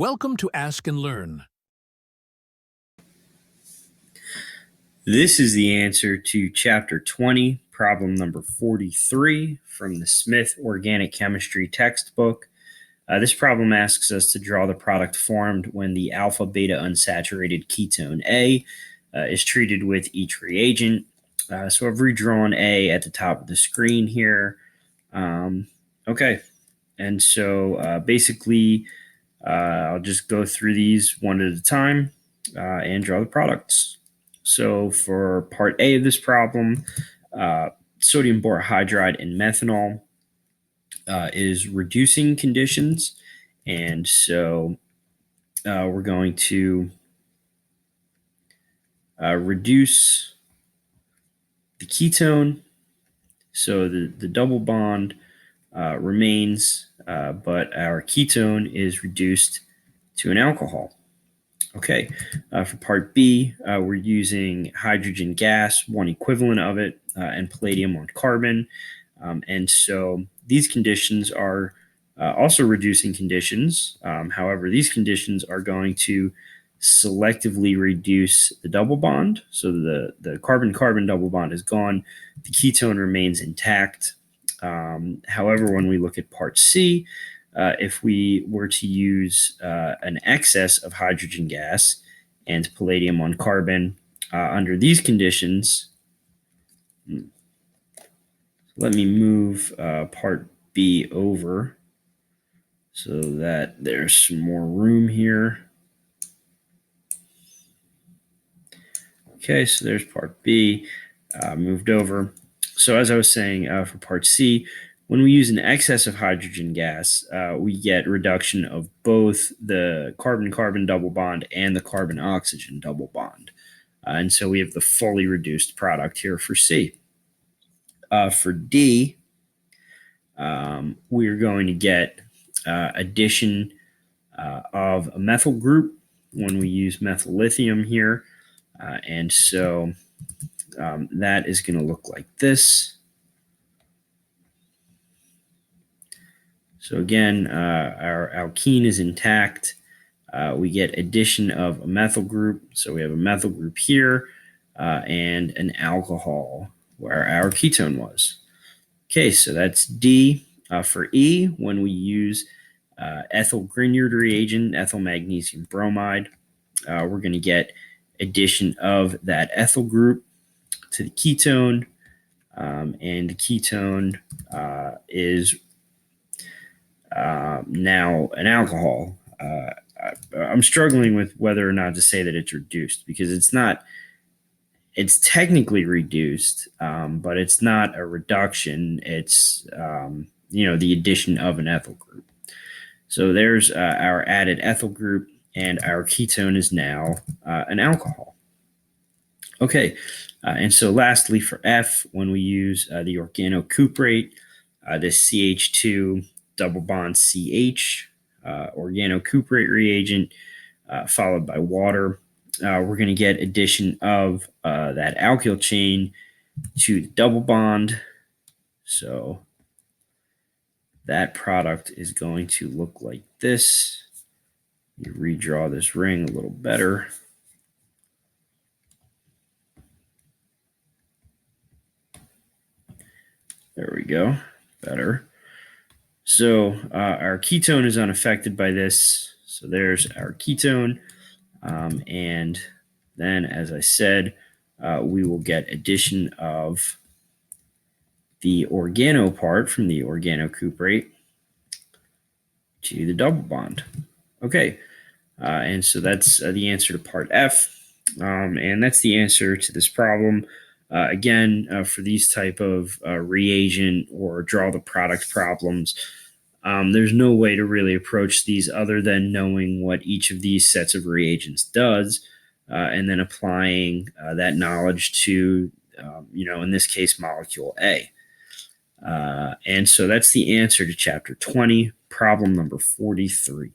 Welcome to Ask and Learn. This is the answer to Chapter 20, problem number 43 from the Smith Organic Chemistry textbook. This problem asks us to draw the product formed when the alpha-beta unsaturated ketone A is treated with each reagent. So I've redrawn A at the top of the screen here. Okay, and so basically I'll just go through these one at a time and draw the products. So for part A of this problem, sodium borohydride and methanol is reducing conditions. And so we're going to reduce the ketone. So the double bond remains, but our ketone is reduced to an alcohol. Okay, for part B, we're using hydrogen gas, one equivalent of it, and palladium on carbon. And so these conditions are also reducing conditions. However, these conditions are going to selectively reduce the double bond. So the carbon-carbon double bond is gone. The ketone remains intact. However, when we look at part C, if we were to use an excess of hydrogen gas and palladium on carbon under these conditions, let me move part B over so that there's some more room here. Okay, so there's part B moved over. So as I was saying, for part C, when we use an excess of hydrogen gas, we get reduction of both the carbon-carbon double bond and the carbon-oxygen double bond. And so we have the fully reduced product here for C. For D, we're going to get addition of a methyl group when we use methyl lithium here. And so that is going to look like this. So again, our alkene is intact. We get addition of a methyl group. So we have a methyl group here and an alcohol where our ketone was. Okay, so that's D. For E, when we use ethyl Grignard reagent, ethyl magnesium bromide, we're going to get addition of that ethyl group to the ketone, and the ketone is now an alcohol. I'm struggling with whether or not to say that it's reduced, because it's technically reduced, but it's not a reduction. It's, the addition of an ethyl group. So there's our added ethyl group, and our ketone is now an alcohol. Okay, and so lastly for F, when we use the organocuprate, this CH2 double bond CH, organocuprate reagent, followed by water, we're going to get addition of that alkyl chain to the double bond. So that product is going to look like this. You redraw this ring a little better. There we go, better. So our ketone is unaffected by this. So there's our ketone. And then, as I said, we will get addition of the organo part from the organocuprate to the double bond. Okay, and so that's the answer to part F. And that's the answer to this problem. Again, for these type of reagent or draw the product problems, there's no way to really approach these other than knowing what each of these sets of reagents does, and then applying that knowledge to, in this case, molecule A. And so that's the answer to Chapter 20, problem number 43.